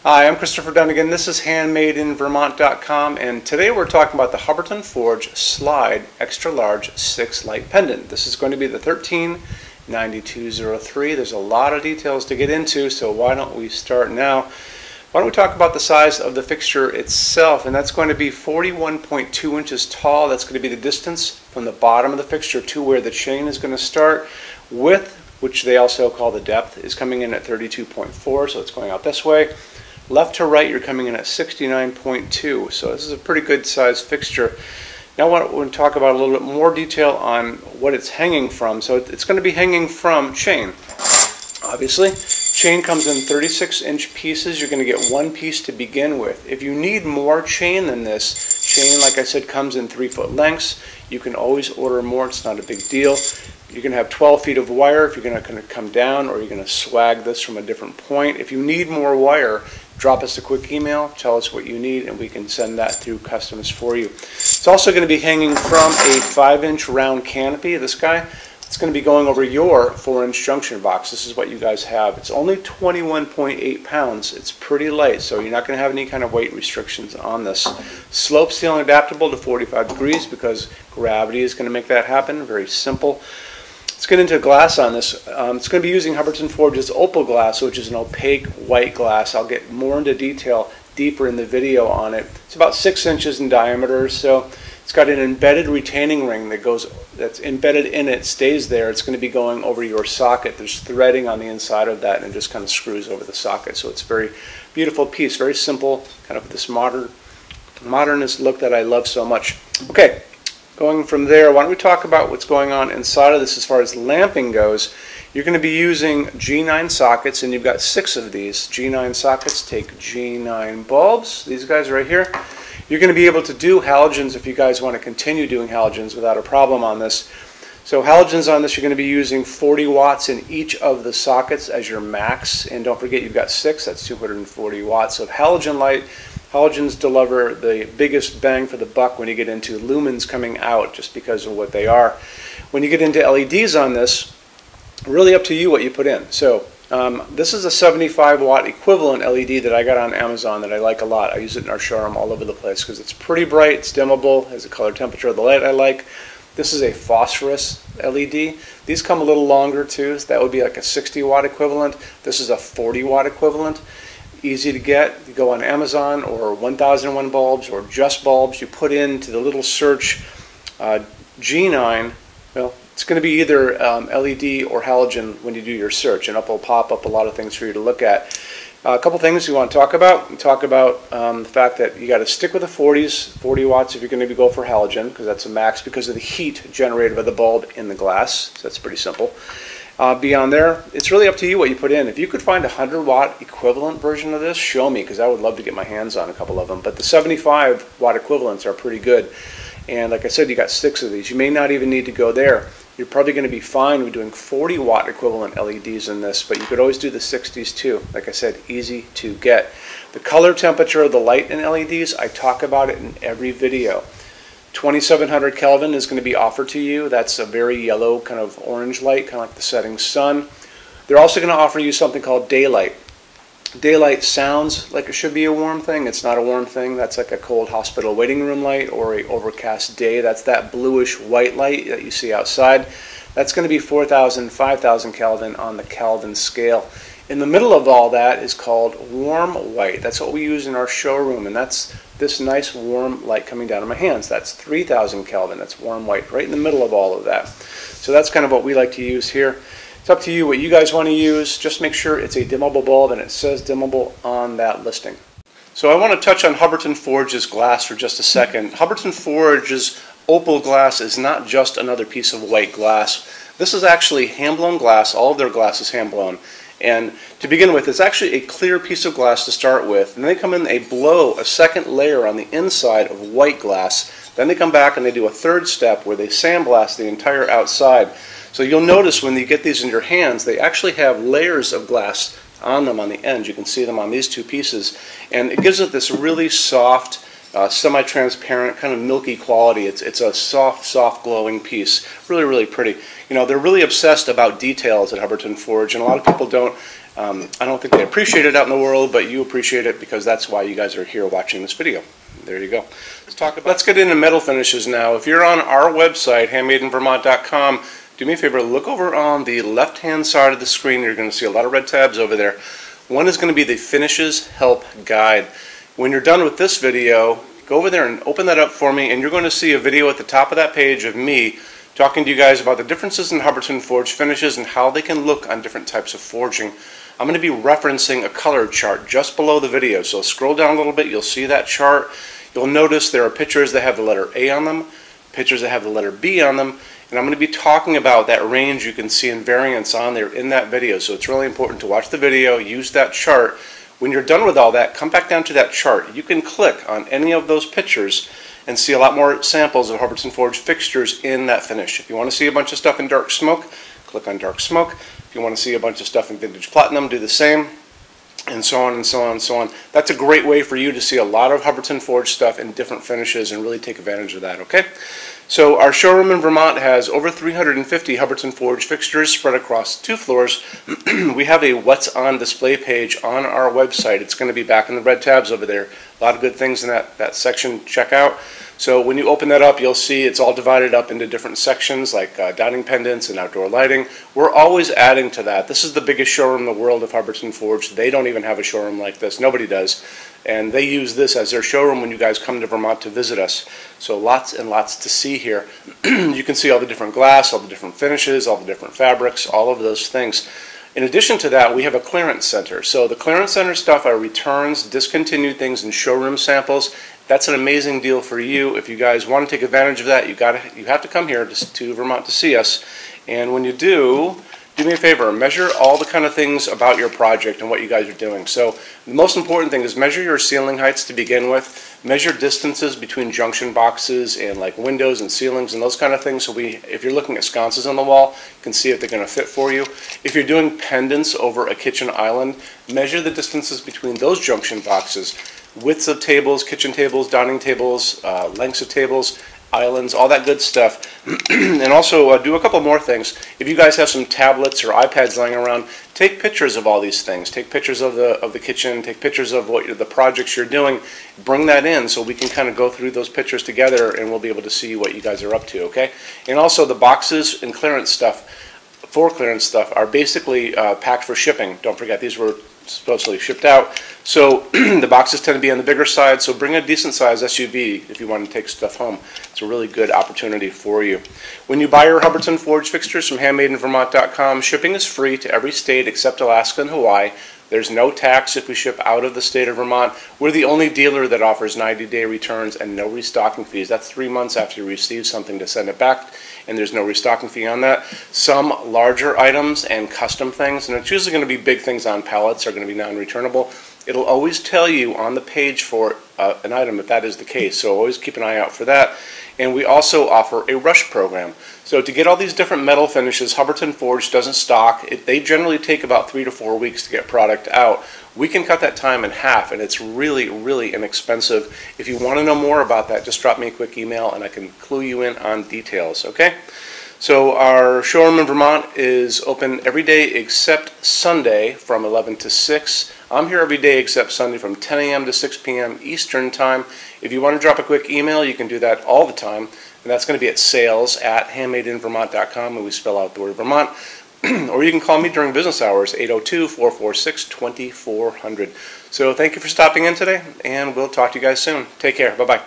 Hi, I'm Christopher Dunnigan. This is HandmadeInVermont.com, and today we're talking about the Hubbardton Forge Slide Extra Large 6 Light Pendant. This is going to be the 139203. There's a lot of details to get into, so why don't we start now? Why don't we talk about the size of the fixture itself, and that's going to be 41.2 inches tall. That's going to be the distance from the bottom of the fixture to where the chain is going to start. Width, which they also call the depth, is coming in at 32.4, so it's going out this way. Left to right, you're coming in at 69.2, so this is a pretty good size fixture. Now I want to talk about a little bit more detail on what it's hanging from. So it's going to be hanging from chain. Obviously, chain comes in 36-inch pieces. You're going to get one piece to begin with. If you need more chain than this, chain, like I said, comes in 3-foot lengths. You can always order more. It's not a big deal. You're going to have 12 feet of wire if you're going to come down, or you're going to swag this from a different point. If you need more wire, drop us a quick email, tell us what you need, and we can send that through customs for you. It's also going to be hanging from a 5-inch round canopy. This guy, it's going to be going over your 4-inch junction box. This is what you guys have. It's only 21.8 pounds. It's pretty light, so you're not going to have any kind of weight restrictions on this. Slope seal and adaptable to 45 degrees because gravity is going to make that happen. Very simple. Let's get into glass on this. It's going to be using Hubbardton Forge's opal glass, which is an opaque white glass. I'll get more into detail deeper in the video on it. It's about 6 inches in diameter, so it's got an embedded retaining ring that's embedded in it, stays there. It's going to be going over your socket. There's threading on the inside of that, and it just kind of screws over the socket. So it's a very beautiful piece, very simple, kind of this modernist look that I love so much. Okay. Going from there, why don't we talk about what's going on inside of this as far as lamping goes. You're going to be using G9 sockets, and you've got 6 of these. G9 sockets take G9 bulbs, these guys right here. You're going to be able to do halogens if you guys want to continue doing halogens without a problem on this. So halogens on this, you're going to be using 40 watts in each of the sockets as your max, and don't forget you've got 6, that's 240 watts of halogen light. Halogens deliver the biggest bang for the buck when you get into lumens coming out, just because of what they are. When you get into LEDs on this, really up to you what you put in. So this is a 75 watt equivalent LED that I got on Amazon that I like a lot. I use it in our showroom all over the place because it's pretty bright, it's dimmable, has a color temperature of the light I like. This is a phosphorus LED. These come a little longer too, so that would be like a 60 watt equivalent. This is a 40 watt equivalent. Easy to get. You go on Amazon or 1001 bulbs or just bulbs. You put into the little search G9. Well, it's going to be either LED or halogen when you do your search, and up will pop up a lot of things for you to look at. A couple things we want to talk about. We talk about the fact that you got to stick with the 40s, 40 watts if you're going to go for halogen, because that's a max because of the heat generated by the bulb in the glass. So that's pretty simple. Beyond there, it's really up to you what you put in. If you could find a 100 watt equivalent version of this, show me, because I would love to get my hands on a couple of them. But the 75 watt equivalents are pretty good. And like I said, you got 6 of these. You may not even need to go there. You're probably going to be fine with doing 40 watt equivalent LEDs in this, but you could always do the 60s too. Like I said, easy to get. The color temperature of the light in LEDs, I talk about it in every video. 2700 Kelvin is going to be offered to you. That's a very yellow kind of orange light, kind of like the setting sun. They're also going to offer you something called daylight. Daylight sounds like it should be a warm thing. It's not a warm thing. That's like a cold hospital waiting room light or an overcast day. That's that bluish white light that you see outside. That's going to be 4000, 5000 Kelvin on the Kelvin scale. In the middle of all that is called warm white. That's what we use in our showroom, and that's this nice warm light coming down on my hands. That's 3000 Kelvin. That's warm white right in the middle of all of that. So that's kind of what we like to use here. It's up to you what you guys want to use. Just make sure it's a dimmable bulb, and it says dimmable on that listing. So I want to touch on Hubbardton Forge's glass for just a second. Hubbardton Forge's opal glass is not just another piece of white glass. This is actually hand-blown glass. All of their glass is hand-blown. And to begin with, it's actually a clear piece of glass to start with. And they come in, they blow a second layer on the inside of white glass. Then they come back and they do a third step where they sandblast the entire outside. So you'll notice when you get these in your hands, they actually have layers of glass on them on the ends. You can see them on these 2 pieces. And it gives it this really soft, semi-transparent, kind of milky quality. It's a soft glowing piece. Really, really pretty. You know, they're really obsessed about details at Hubbardton Forge, and a lot of people don't. I don't think they appreciate it out in the world, but you appreciate it because that's why you guys are here watching this video. There you go. Let's get into metal finishes now. If you're on our website, HandmadeInVermont.com, do me a favor, look over on the left-hand side of the screen. You're going to see a lot of red tabs over there. One is going to be the Finishes Help Guide. When you're done with this video, go over there and open that up for me, and you're going to see a video at the top of that page of me talking to you guys about the differences in Hubbardton Forge finishes and how they can look on different types of forging. I'm going to be referencing a color chart just below the video, so scroll down a little bit, you'll see that chart. You'll notice there are pictures that have the letter A on them, pictures that have the letter B on them, and I'm going to be talking about that range you can see in variance on there in that video. So it's really important to watch the video, use that chart. When you're done with all that, come back down to that chart. You can click on any of those pictures and see a lot more samples of Hubbardton Forge fixtures in that finish. If you want to see a bunch of stuff in dark smoke, click on dark smoke. If you want to see a bunch of stuff in vintage platinum, do the same, and so on and so on and so on. That's a great way for you to see a lot of Hubbardton Forge stuff in different finishes and really take advantage of that, okay? So our showroom in Vermont has over 350 Hubbardton Forge fixtures spread across 2 floors. We have a What's On display page on our website. It's going to be back in the red tabs over there. A lot of good things in that section. Check out. So when you open that up, you'll see it's all divided up into different sections like dining pendants and outdoor lighting. We're always adding to that. This is the biggest showroom in the world of Hubbardton Forge. They don't even have a showroom like this. Nobody does. And they use this as their showroom when you guys come to Vermont to visit us. So lots and lots to see here. You can see all the different glass, all the different finishes, all the different fabrics, all of those things. In addition to that, we have a clearance center. So the clearance center stuff are returns, discontinued things, and showroom samples. That's an amazing deal for you. If you guys want to take advantage of that, you have to come here to Vermont to see us. And when you do me a favor, measure all the kind of things about your project and what you guys are doing. So the most important thing is measure your ceiling heights to begin with. Measure distances between junction boxes and like windows and ceilings and those kind of things. So if you're looking at sconces on the wall, you can see if they're going to fit for you. If you're doing pendants over a kitchen island, measure the distances between those junction boxes. Widths of tables, kitchen tables, dining tables, lengths of tables, islands, all that good stuff. And also do a couple more things. If you guys have some tablets or iPads lying around, take pictures of all these things. Take pictures of the kitchen, take pictures of the projects you're doing. Bring that in so we can kind of go through those pictures together and we'll be able to see what you guys are up to, okay? And also the boxes and clearance stuff, for clearance stuff, are basically packed for shipping. Don't forget, these were supposedly shipped out. So the boxes tend to be on the bigger side, so bring a decent size SUV if you want to take stuff home. It's a really good opportunity for you. When you buy your Hubbardton Forge fixtures from HandmadeInVermont.com, shipping is free to every state except Alaska and Hawaii. There's no tax if we ship out of the state of Vermont. We're the only dealer that offers 90-day returns and no restocking fees. That's 3 months after you receive something to send it back, and there's no restocking fee on that. Some larger items and custom things, and it's usually going to be big things on pallets, are going to be non-returnable. It'll always tell you on the page for an item if that is the case, so always keep an eye out for that. And we also offer a rush program. So to get all these different metal finishes, Hubbardton Forge doesn't stock. They generally take about 3 to 4 weeks to get product out. We can cut that time in half, and it's really, really inexpensive. If you want to know more about that, just drop me a quick email and I can clue you in on details, okay? So our showroom in Vermont is open every day except Sunday from 11 to 6. I'm here every day except Sunday from 10 a.m. to 6 p.m. Eastern Time. If you want to drop a quick email, you can do that all the time. And that's going to be at sales@HandmadeInVermont.com, and we spell out the word Vermont. Or you can call me during business hours, 802-446-2400. So thank you for stopping in today, and we'll talk to you guys soon. Take care. Bye-bye.